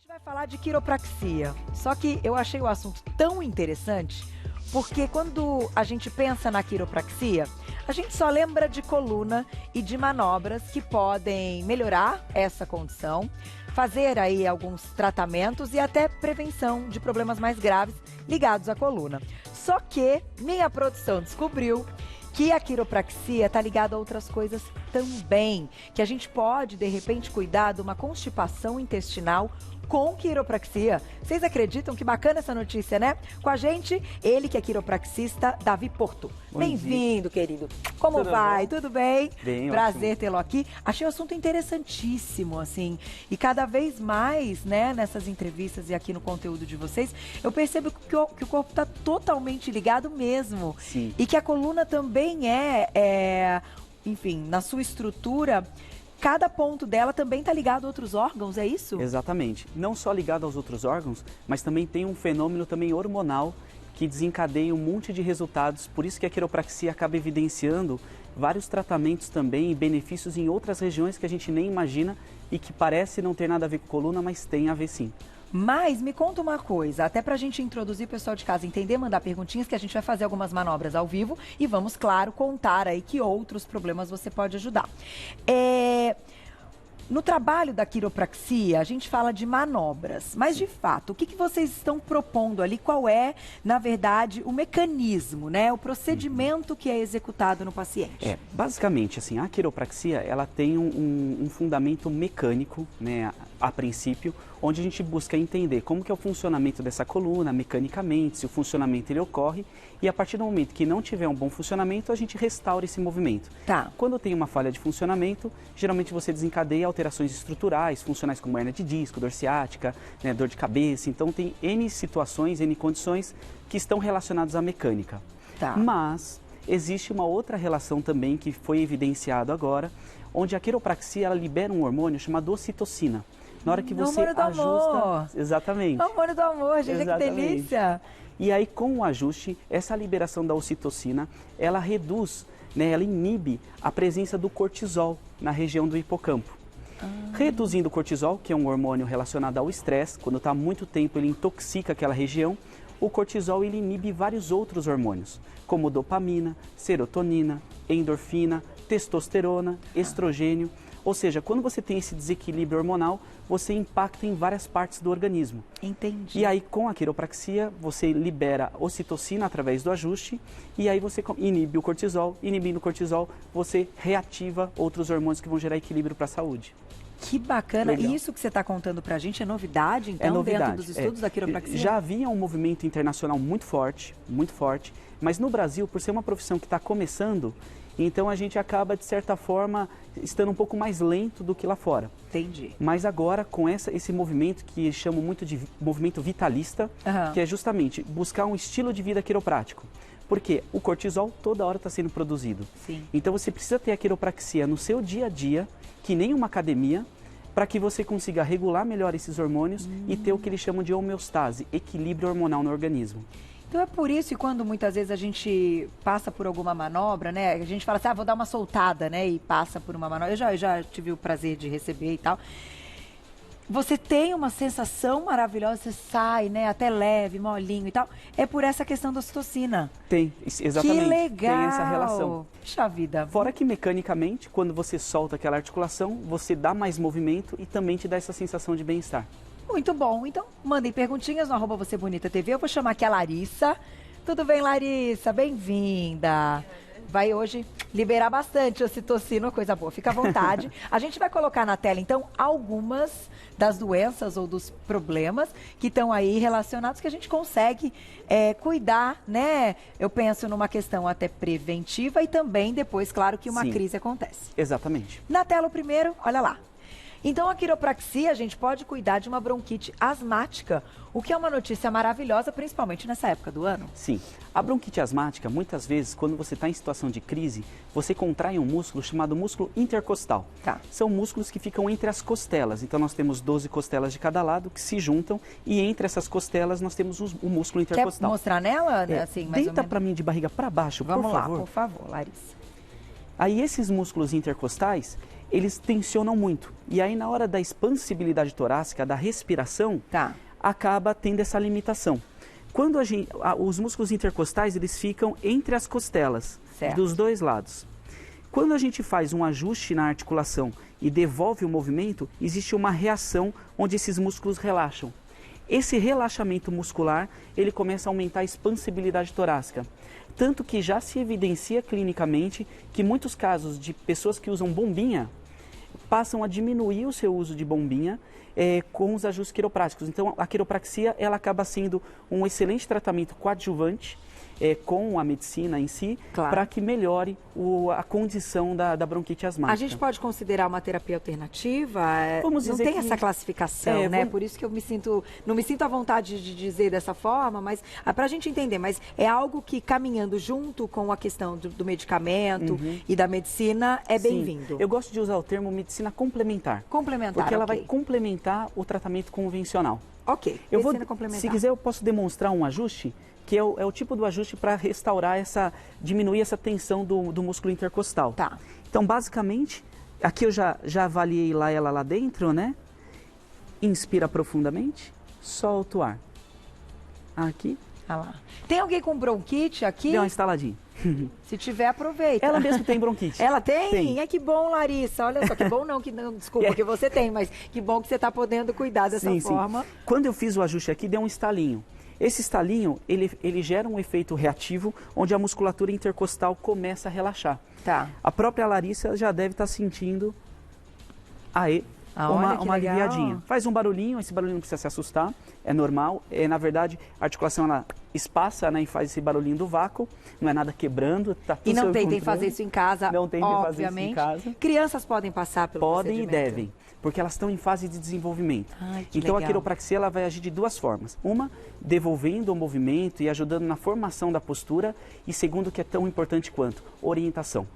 vai falar de quiropraxia, só que eu achei o assunto tão interessante, porque quando a gente pensa na quiropraxia, a gente só lembra de coluna e de manobras que podem melhorar essa condição, fazer aí alguns tratamentos e até prevenção de problemas mais graves ligados à coluna. Só que minha produção descobriu que a quiropraxia está ligada a outras coisas também, que a gente pode, de repente, cuidar de uma constipação intestinal com quiropraxia. Vocês acreditam? Que bacana essa notícia, né? Com a gente, ele que é quiropraxista, Davi Porto. Bem-vindo, querido. Como vai? Tudo bem? Bem, prazer tê-lo aqui. Achei o assunto interessantíssimo, assim. E cada vez mais, né, nessas entrevistas e aqui no conteúdo de vocês, eu percebo que o corpo está totalmente ligado mesmo. Sim. E que a coluna também enfim, na sua estrutura, cada ponto dela também está ligado a outros órgãos, é isso? Exatamente. Não só ligado aos outros órgãos, mas também tem um fenômeno também hormonal que desencadeia um monte de resultados. Por isso que a quiropraxia acaba evidenciando vários tratamentos também e benefícios em outras regiões que a gente nem imagina e que parece não ter nada a ver com coluna, mas tem a ver sim. Mas me conta uma coisa, até pra gente introduzir o pessoal de casa, entender, mandar perguntinhas, que a gente vai fazer algumas manobras ao vivo e vamos, claro, contar aí que outros problemas você pode ajudar. No trabalho da quiropraxia, a gente fala de manobras, mas de fato, o que vocês estão propondo ali? Qual é, na verdade, o mecanismo, né? O procedimento que é executado no paciente? Basicamente, assim, a quiropraxia, ela tem um fundamento mecânico, né, a princípio, onde a gente busca entender como que é o funcionamento dessa coluna, mecanicamente, se o funcionamento ele ocorre, e a partir do momento que não tiver um bom funcionamento, a gente restaura esse movimento. Tá. Quando tem uma falha de funcionamento, geralmente você desencadeia alterações estruturais, funcionais como hernia de disco, dor ciática, né, dor de cabeça, então tem N situações, N condições que estão relacionadas à mecânica. Tá. Mas existe uma outra relação também que foi evidenciado agora, onde a quiropraxia ela libera um hormônio chamado ocitocina. Na hora que você hormônio do ajusta... amor. Exatamente. Hormônio do amor, gente, que delícia! E aí, com o ajuste, essa liberação da ocitocina, ela reduz, né, ela inibe a presença do cortisol na região do hipocampo. Reduzindo o cortisol, que é um hormônio relacionado ao estresse, quando está há muito tempo ele intoxica aquela região, o cortisol ele inibe vários outros hormônios, como dopamina, serotonina, endorfina, testosterona, estrogênio. Ou seja, quando você tem esse desequilíbrio hormonal, você impacta em várias partes do organismo. Entendi. E aí, com a quiropraxia, você libera ocitocina através do ajuste e aí você inibe o cortisol. Inibindo o cortisol, você reativa outros hormônios que vão gerar equilíbrio para a saúde. Que bacana. Legal. E isso que você está contando para a gente é novidade, então, É novidade. dentro dos estudos da quiropraxia? Já havia um movimento internacional muito forte, mas no Brasil, por ser uma profissão que está começando, então a gente acaba, de certa forma, estando um pouco mais lento do que lá fora. Entendi. Mas agora, com esse movimento que chamam muito de movimento vitalista, que é justamente buscar um estilo de vida quiroprático. Porque o cortisol toda hora está sendo produzido. Sim. Então você precisa ter a quiropraxia no seu dia a dia, que nem uma academia, para que você consiga regular melhor esses hormônios e ter o que eles chamam de homeostase, equilíbrio hormonal no organismo. Então é por isso que quando muitas vezes a gente passa por alguma manobra, né? A gente fala assim, vou dar uma soltada, né? E passa por uma manobra. Eu já tive o prazer de receber e tal. Você tem uma sensação maravilhosa, você sai, né? Até leve, molinho e tal. É por essa questão da ocitocina. Tem, exatamente. Que legal! Tem essa relação. Puxa vida. Fora que mecanicamente, quando você solta aquela articulação, você dá mais movimento e também te dá essa sensação de bem-estar. Muito bom. Então, mandem perguntinhas no @VocêBonitaTV. Eu vou chamar aqui a Larissa. Tudo bem, Larissa? Bem-vinda. Vai hoje liberar bastante ocitocina, coisa boa. Fica à vontade. A gente vai colocar na tela, então, algumas das doenças ou dos problemas que estão aí relacionados, que a gente consegue cuidar, né? Eu penso numa questão até preventiva e também depois, claro, que uma crise acontece. Exatamente. Na tela o primeiro, olha lá. Então, a quiropraxia, a gente pode cuidar de uma bronquite asmática, o que é uma notícia maravilhosa, principalmente nessa época do ano. Sim. A bronquite asmática, muitas vezes, quando você está em situação de crise, você contrai um músculo chamado músculo intercostal. Tá. São músculos que ficam entre as costelas. Então, nós temos 12 costelas de cada lado que se juntam e entre essas costelas nós temos o músculo intercostal. Quer mostrar nela? Assim, mais ou Deita menos? para mim de barriga para baixo, Vamos por lá, favor. por favor, Larissa. Aí esses músculos intercostais, eles tensionam muito. E aí, na hora da expansibilidade torácica, da respiração, acaba tendo essa limitação. Quando os músculos intercostais, eles ficam entre as costelas, dos dois lados. Quando a gente faz um ajuste na articulação e devolve o movimento, existe uma reação onde esses músculos relaxam. Esse relaxamento muscular, ele começa a aumentar a expansibilidade torácica. Tanto que já se evidencia clinicamente que muitos casos de pessoas que usam bombinha passam a diminuir o seu uso de bombinha com os ajustes quiropráticos. Então, a quiropraxia ela acaba sendo um excelente tratamento coadjuvante com a medicina em si, para que melhore a condição da bronquite asmática. A gente pode considerar uma terapia alternativa? Vamos dizer não tem essa classificação, né? Por isso que eu não me sinto à vontade de dizer dessa forma, mas para a gente entender, mas é algo que caminhando junto com a questão do medicamento e da medicina é bem-vindo. Eu gosto de usar o termo medicina complementar. Complementar, porque ela vai complementar o tratamento convencional. Ok, medicina complementar. Se quiser, eu posso demonstrar um ajuste que é o tipo do ajuste para restaurar diminuir essa tensão do músculo intercostal. Então, basicamente, aqui eu já avaliei ela lá dentro, né? Inspira profundamente, solta o ar. Aqui. Lá. Tem alguém com bronquite aqui? Deu uma instaladinha. Se tiver, aproveita. Ela mesmo tem bronquite. Ela tem? Tem. Que bom, Larissa. Olha só, que bom não, desculpa, que você tem, mas que bom que você está podendo cuidar dessa forma. Quando eu fiz o ajuste aqui, deu um estalinho. Esse estalinho, ele gera um efeito reativo, onde a musculatura intercostal começa a relaxar. A própria Larissa já deve estar sentindo uma aliviadinha. Faz um barulhinho, esse barulhinho não precisa se assustar, é normal. Na verdade, a articulação ela espaça, né, e faz esse barulhinho do vácuo, não é nada quebrando. E não tentem fazer isso em casa, não tentem fazer isso em casa. Crianças podem passar pelo Podem e devem, porque elas estão em fase de desenvolvimento. Então a quiropraxia ela vai agir de duas formas. Uma, devolvendo o movimento e ajudando na formação da postura. E segundo, que é tão importante quanto, orientação.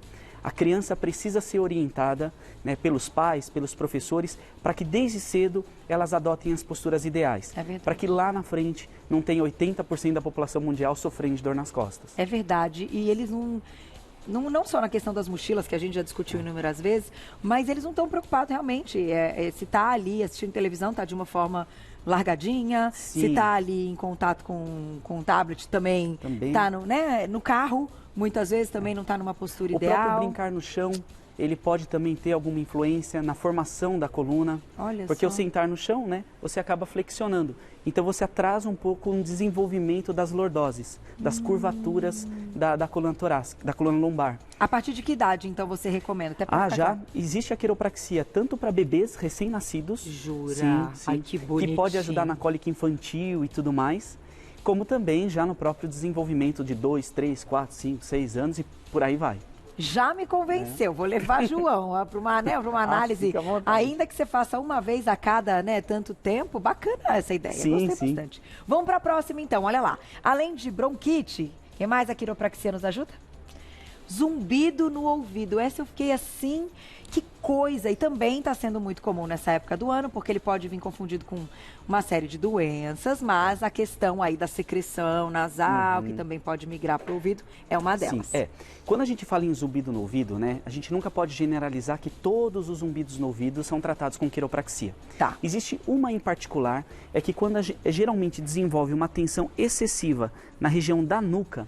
A criança precisa ser orientada, né, pelos pais, pelos professores, para que desde cedo elas adotem as posturas ideais. Para que lá na frente não tenha 80% da população mundial sofrendo de dor nas costas. É verdade. E eles não só na questão das mochilas, que a gente já discutiu inúmeras vezes, mas eles não estão preocupados realmente. Se está ali assistindo televisão, está de uma forma largadinha. Se está ali em contato com o tablet, também está no carro. Muitas vezes também não está numa postura ideal. O próprio brincar no chão, ele pode também ter alguma influência na formação da coluna. Porque ao sentar no chão, né, você acaba flexionando. Então você atrasa um pouco o desenvolvimento das lordoses, das curvaturas da coluna torácica, da coluna lombar. A partir de que idade, então, você recomenda? Já existe a quiropraxia tanto para bebês recém-nascidos. Jura? Sim. Ai, que bonitinho. Que pode ajudar na cólica infantil e tudo mais. Como também já no próprio desenvolvimento de 2, 3, 4, 5, 6 anos e por aí vai. Já me convenceu, vou levar João para uma análise, ainda que você faça uma vez a cada tanto tempo. Bacana essa ideia, gostei bastante. Vamos para a próxima então, olha lá. Além de bronquite, o que mais a quiropraxia nos ajuda? Zumbido no ouvido. Essa eu fiquei assim, que coisa. E também está sendo muito comum nessa época do ano, porque ele pode vir confundido com uma série de doenças, mas a questão aí da secreção nasal, que também pode migrar para o ouvido, é uma delas. Quando a gente fala em zumbido no ouvido, né, a gente nunca pode generalizar que todos os zumbidos no ouvido são tratados com quiropraxia. Existe uma em particular, é que quando geralmente desenvolve uma tensão excessiva na região da nuca,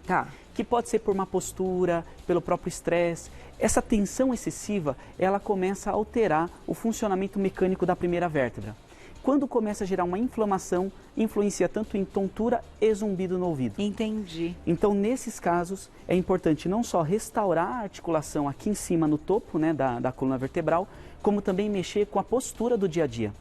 que pode ser por uma postura, pelo próprio estresse. Essa tensão excessiva, ela começa a alterar o funcionamento mecânico da primeira vértebra. Quando começa a gerar uma inflamação, influencia tanto em tontura e zumbido no ouvido. Entendi. Então, nesses casos, é importante não só restaurar a articulação aqui em cima, no topo, né, da coluna vertebral, como também mexer com a postura do dia a dia.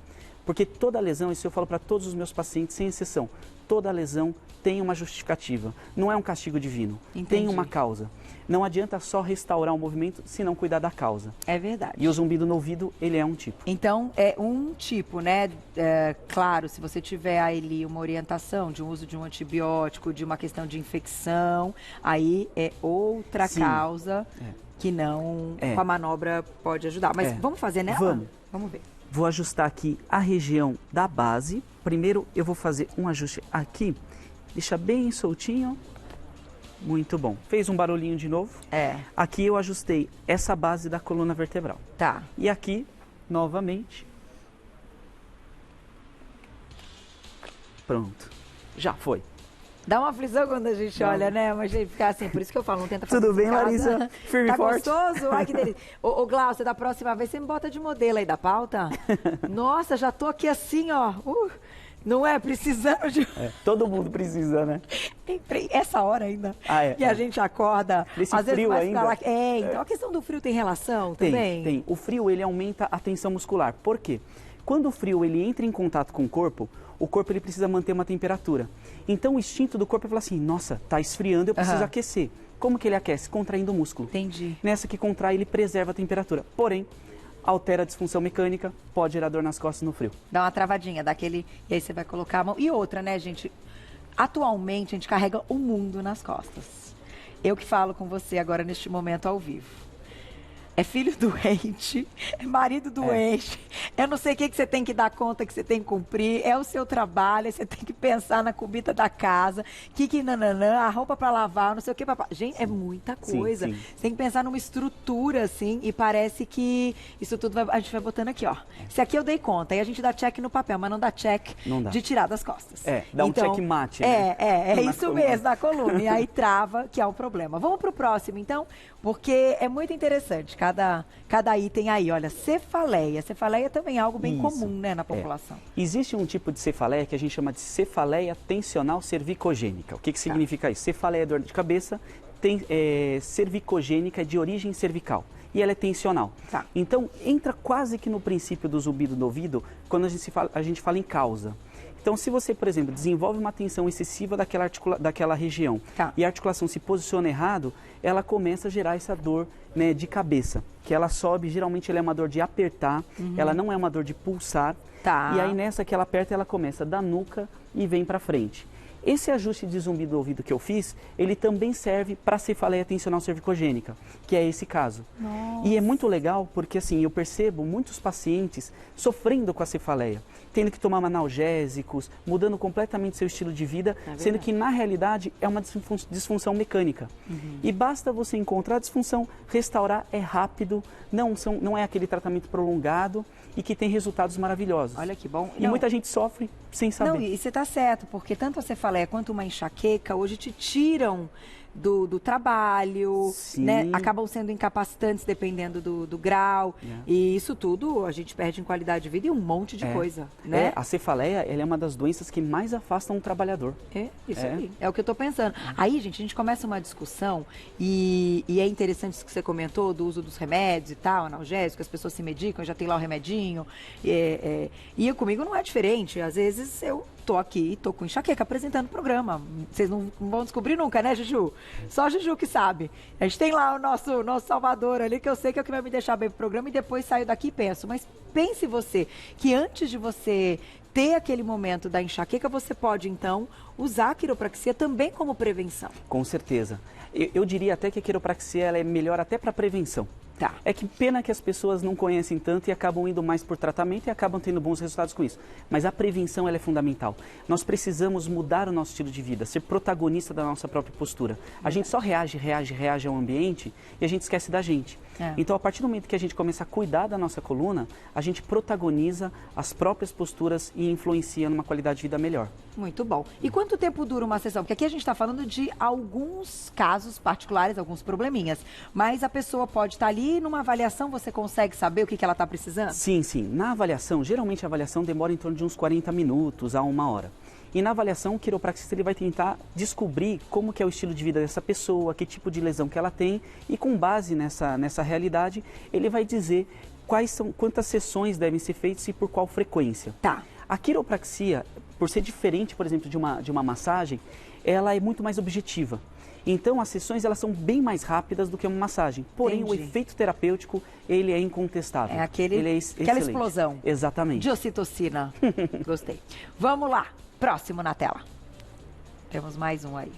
Porque toda lesão, isso eu falo para todos os meus pacientes, sem exceção, toda lesão tem uma justificativa. Não é um castigo divino. Tem uma causa. Não adianta só restaurar o movimento se não cuidar da causa. É verdade. E o zumbido no ouvido, ele é um tipo. Então, é um tipo, né? Claro, se você tiver ali uma orientação de um uso de um antibiótico, de uma questão de infecção, aí é outra causa que não com a manobra pode ajudar. Mas vamos fazer nela? Vamos ver. Vou ajustar aqui a região da base. Primeiro eu vou fazer um ajuste aqui. Deixa bem soltinho. Muito bom. Fez um barulhinho de novo? É. Aqui eu ajustei essa base da coluna vertebral. Tá. E aqui, novamente. Pronto. Já foi. Dá uma aflição quando a gente olha, né? Mas a gente fica assim, por isso que eu falo, não tenta fazer Tudo isso bem, em casa. Larissa? Firme e tá forte? gostoso? Ai, que delícia. Ô, Glaucia, da próxima vez você me bota de modelo aí da pauta. Nossa, já tô aqui assim, ó. Não é? Precisando de... Todo mundo precisa, né? Essa hora ainda. E a gente acorda. Nesse às vezes frio mais ainda. pra lá. Então a questão do frio tem relação também? Tem. O frio, ele aumenta a tensão muscular. Por quê? Quando o frio ele entra em contato com o corpo ele precisa manter uma temperatura. Então o instinto do corpo é falar assim, nossa, tá esfriando, eu preciso aquecer. Como que ele aquece? Contraindo o músculo. Entendi. Nessa que contrai, ele preserva a temperatura. Porém, altera a disfunção mecânica, pode gerar dor nas costas no frio. Dá uma travadinha, daquele... E aí você vai colocar a mão... E outra, né, gente? Atualmente, a gente carrega o mundo nas costas. Eu que falo com você agora, neste momento, ao vivo. É filho doente, é marido doente, eu não sei o que você tem que dar conta, que você tem que cumprir, é o seu trabalho, você tem que pensar na comida da casa, nananã, a roupa para lavar, não sei o que. Gente, é muita coisa. Sim. Você tem que pensar numa estrutura, assim, e parece que isso tudo a gente vai botando aqui, ó. Se aqui eu dei conta, aí a gente dá check no papel, mas não dá check de tirar das costas. Dá um checkmate, né? É isso mesmo, na coluna. E aí trava, que é o problema. Vamos pro próximo, então, porque é muito interessante. Cada item aí, olha, cefaleia. Cefaleia também é algo bem comum, né, na população. Existe um tipo de cefaleia que a gente chama de cefaleia tensional cervicogênica. O que significa isso? Cefaleia é dor de cabeça, cervicogênica é de origem cervical. E ela é tensional. Tá. Então, entra quase que no princípio do zumbido do ouvido quando a gente fala em causa. Então, se você, por exemplo, desenvolve uma tensão excessiva daquela região e a articulação se posiciona errado, ela começa a gerar essa dor, né, de cabeça. Que ela sobe, geralmente ela é uma dor de apertar, ela não é uma dor de pulsar. E aí nessa que ela aperta, ela começa da nuca e vem para frente. Esse ajuste de zumbido do ouvido que eu fiz, ele também serve para cefaleia tensional cervicogênica, que é esse caso. Nossa. E é muito legal porque assim, eu percebo muitos pacientes sofrendo com a cefaleia, tendo que tomar analgésicos, mudando completamente seu estilo de vida, sendo que na realidade é uma disfunção mecânica. E basta você encontrar a disfunção, restaurar, é rápido, não é aquele tratamento prolongado e que tem resultados maravilhosos. Olha que bom. E muita gente sofre sem saber. Não, e você está certo, porque tanto a cefaleia quanto uma enxaqueca hoje te tiram do trabalho, né? Acabam sendo incapacitantes dependendo do grau. E isso tudo a gente perde em qualidade de vida e um monte de coisa, né? A cefaleia, ela é uma das doenças que mais afastam o trabalhador. Isso aí. É o que eu estou pensando. Aí, gente, a gente começa uma discussão e é interessante isso que você comentou do uso dos remédios e tal, analgésico, as pessoas se medicam, já tem lá o remedinho. E comigo não é diferente. Às vezes eu tô aqui, tô com enxaqueca apresentando o programa. Vocês não vão descobrir nunca, né, Juju? Só a Juju que sabe. A gente tem lá o nosso Salvador ali, que eu sei que é o que vai me deixar bem pro programa, e depois saio daqui e penso. Mas pense você, que antes de você ter aquele momento da enxaqueca, você pode, então, usar a quiropraxia também como prevenção. Com certeza. Eu diria até que a quiropraxia ela é melhor até para prevenção. É que pena que as pessoas não conhecem tanto e acabam indo mais por tratamento e acabam tendo bons resultados com isso. Mas a prevenção ela é fundamental. Nós precisamos mudar o nosso estilo de vida, ser protagonista da nossa própria postura. A gente só reage ao ambiente e a gente esquece da gente. Então, a partir do momento que a gente começa a cuidar da nossa coluna, a gente protagoniza as próprias posturas e influencia numa qualidade de vida melhor. Muito bom. E quanto tempo dura uma sessão? Porque aqui a gente está falando de alguns casos particulares, alguns probleminhas. Mas a pessoa pode estar ali numa avaliação, você consegue saber o que ela está precisando? Sim. Na avaliação, geralmente a avaliação demora em torno de uns 40 minutos a 1 hora. E na avaliação, o quiropraxista ele vai tentar descobrir como que é o estilo de vida dessa pessoa, que tipo de lesão que ela tem, e com base nessa realidade, ele vai dizer quantas sessões devem ser feitas e por qual frequência. A quiropraxia, por ser diferente, por exemplo, de uma massagem, ela é muito mais objetiva. Então, as sessões elas são bem mais rápidas do que uma massagem. Porém, o efeito terapêutico, ele é incontestável. É aquela explosão. Exatamente. De ocitocina. Gostei. Vamos lá. Próximo na tela. Temos mais um aí.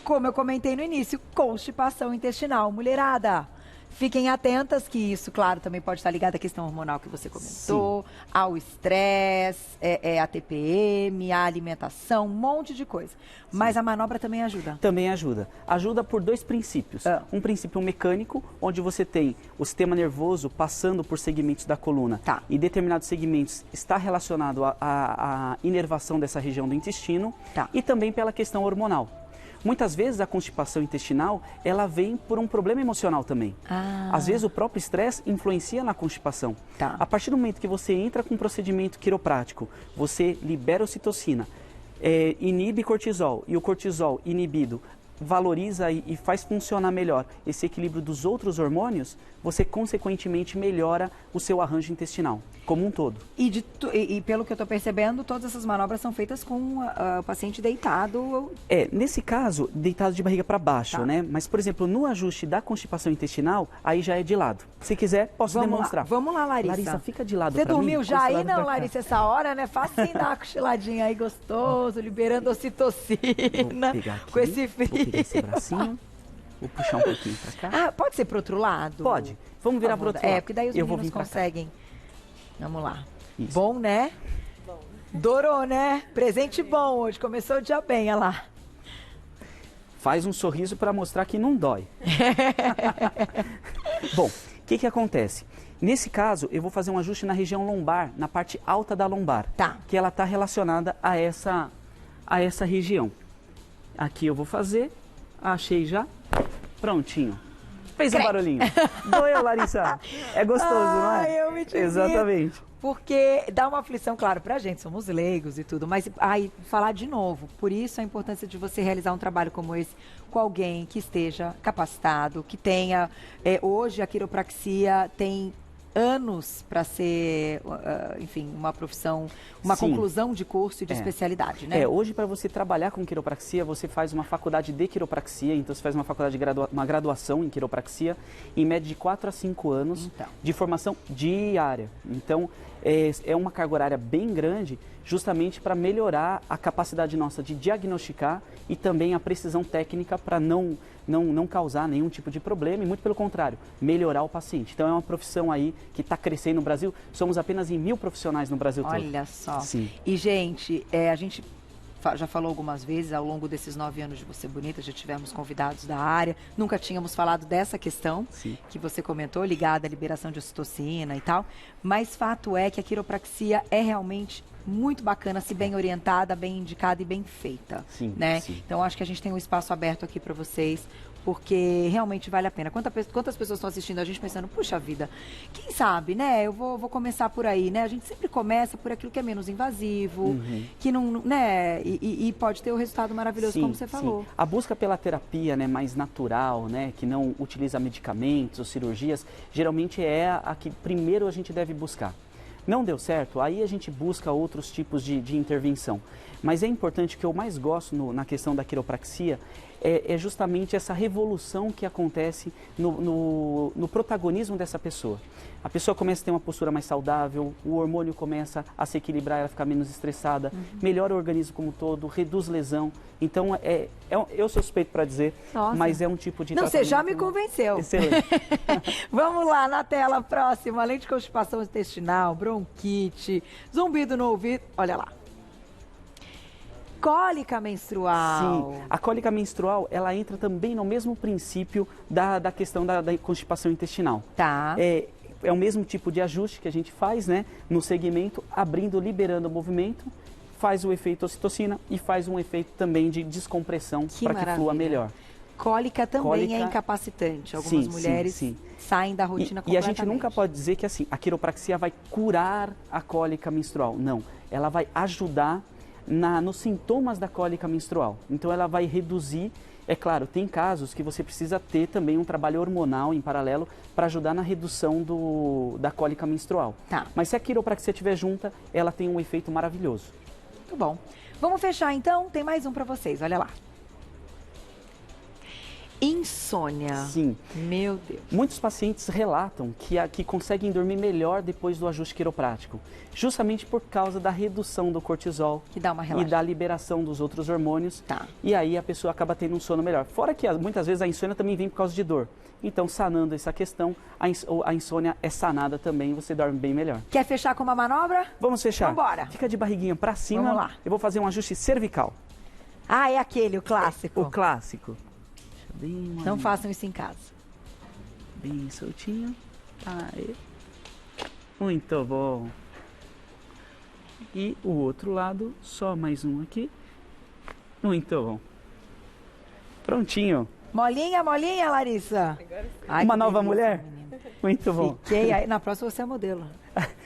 Como eu comentei no início, constipação intestinal. Mulherada, Fiquem atentas que isso, claro, também pode estar ligado à questão hormonal que você comentou, ao estresse, a TPM, a alimentação, um monte de coisa. Mas a manobra também ajuda? Também ajuda. Ajuda por 2 princípios. Um princípio mecânico, onde você tem o sistema nervoso passando por segmentos da coluna. E determinados segmentos está relacionado à inervação dessa região do intestino. E também pela questão hormonal. Muitas vezes a constipação intestinal, ela vem por um problema emocional também. Às vezes o próprio estresse influencia na constipação. A partir do momento que você entra com um procedimento quiroprático, você libera ocitocina, inibe cortisol, e o cortisol inibido valoriza e faz funcionar melhor esse equilíbrio dos outros hormônios, você consequentemente melhora o seu arranjo intestinal, como um todo. E pelo que eu estou percebendo, todas essas manobras são feitas com o paciente deitado? Nesse caso, deitado de barriga para baixo, né? Mas, por exemplo, no ajuste da constipação intestinal, aí já é de lado. Se quiser, posso demonstrar. Vamos lá, Larissa. Larissa, fica de lado Você pra dormiu mim, já aí, não, Larissa, essa hora, né? Facinho dar uma cochiladinha aí, gostoso, liberando ocitocina. Vou pegar aqui, com esse frio. vou pegar esse bracinho, vou puxar um pouquinho pra cá. Pode ser pro outro lado? Pode. Vamos virar pro outro lado. Porque daí os meninos conseguem. Vamos lá. Isso. Bom, né? Bom. Dorou, né? Presente bom hoje. Começou o dia bem, olha lá. Faz um sorriso para mostrar que não dói. Bom, o que acontece? Nesse caso, eu vou fazer um ajuste na região lombar, na parte alta da lombar. Que ela está relacionada a essa região. Aqui eu vou fazer. Achei já. Prontinho. Fez um barulhinho. Doeu, Larissa. É gostoso, não é? Eu me divirto. Exatamente. Porque dá uma aflição, claro, pra gente, somos leigos e tudo, mas falar de novo, por isso a importância de você realizar um trabalho como esse com alguém que esteja capacitado, que tenha, hoje a quiropraxia tem anos para ser, enfim, uma profissão, uma conclusão de curso e de especialidade, né? Hoje para você trabalhar com quiropraxia, você faz uma faculdade de quiropraxia, então você faz uma faculdade de uma graduação em quiropraxia, em média de 4 a 5 anos de formação diária. Então, é uma carga horária bem grande, justamente para melhorar a capacidade nossa de diagnosticar e também a precisão técnica para não causar nenhum tipo de problema e, muito pelo contrário, melhorar o paciente. Então, é uma profissão aí que está crescendo no Brasil. Somos apenas em 1000 profissionais no Brasil todo. Olha só. Sim. E, gente, a gente já falou algumas vezes, ao longo desses 9 anos de Você Bonita, já tivemos convidados da área, nunca tínhamos falado dessa questão que você comentou, ligada à liberação de ocitocina e tal, mas fato é que a quiropraxia é realmente muito bacana, se bem orientada, bem indicada e bem feita, né? Então, acho que a gente tem um espaço aberto aqui para vocês, porque realmente vale a pena. Quantas pessoas estão assistindo a gente pensando, puxa vida, quem sabe, né? Eu vou começar por aí, né? A gente sempre começa por aquilo que é menos invasivo, que não, né? E pode ter o resultado maravilhoso, como você falou. A busca pela terapia, né, mais natural, né, que não utiliza medicamentos ou cirurgias, geralmente é a que primeiro a gente deve buscar. Não deu certo, aí a gente busca outros tipos de intervenção. Mas é importante, que eu mais gosto na questão da quiropraxia, é justamente essa revolução que acontece no protagonismo dessa pessoa. A pessoa começa a ter uma postura mais saudável, o hormônio começa a se equilibrar, ela fica menos estressada, melhora o organismo como um todo, reduz lesão. Então, eu sou suspeito para dizer, mas é um tipo de tratamento. Você já me convenceu. Excelente. Vamos lá, na tela próxima, além de constipação intestinal, bronquite, zumbido no ouvido, olha lá. Cólica menstrual. Sim, a cólica menstrual, ela entra também no mesmo princípio da questão da constipação intestinal. É o mesmo tipo de ajuste que a gente faz, né, no segmento, abrindo, liberando o movimento, faz o efeito ocitocina e faz um efeito também de descompressão para que flua melhor. Cólica também é incapacitante. Algumas mulheres saem da rotina completamente. E a gente nunca pode dizer que assim, a quiropraxia vai curar a cólica menstrual. Não, ela vai ajudar nos sintomas da cólica menstrual. Então ela vai reduzir, é claro, tem casos que você precisa ter também um trabalho hormonal em paralelo para ajudar na redução da cólica menstrual. Mas se a quiropraxia estiver junta, ela tem um efeito maravilhoso. Muito bom. Vamos fechar então, tem mais um para vocês, olha lá. Insônia. Sim. Meu Deus. Muitos pacientes relatam que conseguem dormir melhor depois do ajuste quiroprático, justamente por causa da redução do cortisol Que dá uma e relaxada. da liberação dos outros hormônios. Tá. E aí a pessoa acaba tendo um sono melhor. Fora que muitas vezes a insônia também vem por causa de dor. Então, sanando essa questão, a insônia é sanada também e você dorme bem melhor. Quer fechar com uma manobra? Vamos fechar? Vambora. Fica de barriguinha para cima. Vamos lá. Eu vou fazer um ajuste cervical. Ah, é aquele, o clássico. O clássico. Deixa bem Não molinho, façam isso em casa. bem soltinho. Aí. Muito bom. E o outro lado, só mais um aqui. Muito bom. Prontinho. Molinha, molinha, Larissa? Ai, Uma que nova delícia, mulher? menina. Muito bom. Fiquei aí. Na próxima você é modelo.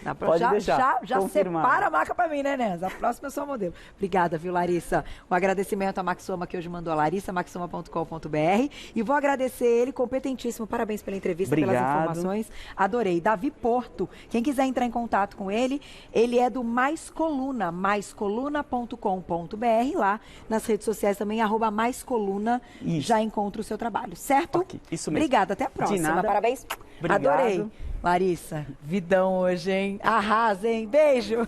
Na Pode deixar, Já confirmado. separa a marca pra mim, né, Nes? A próxima eu sou modelo. Obrigada, viu, Larissa? Um agradecimento a Maxoma, que hoje mandou a Larissa, maxoma.com.br. E vou agradecer ele, competentíssimo. Parabéns pela entrevista, pelas Obrigado. informações. Adorei. Davi Porto, quem quiser entrar em contato com ele, ele é do Mais Coluna, maiscoluna.com.br. Lá nas redes sociais também, @maiscoluna. Isso. Já encontra o seu trabalho, certo? Ok, isso mesmo. Obrigada, até a próxima. De nada. Parabéns. Obrigado. Adorei. Larissa, vidão hoje, hein? Arrasa, hein? Beijo.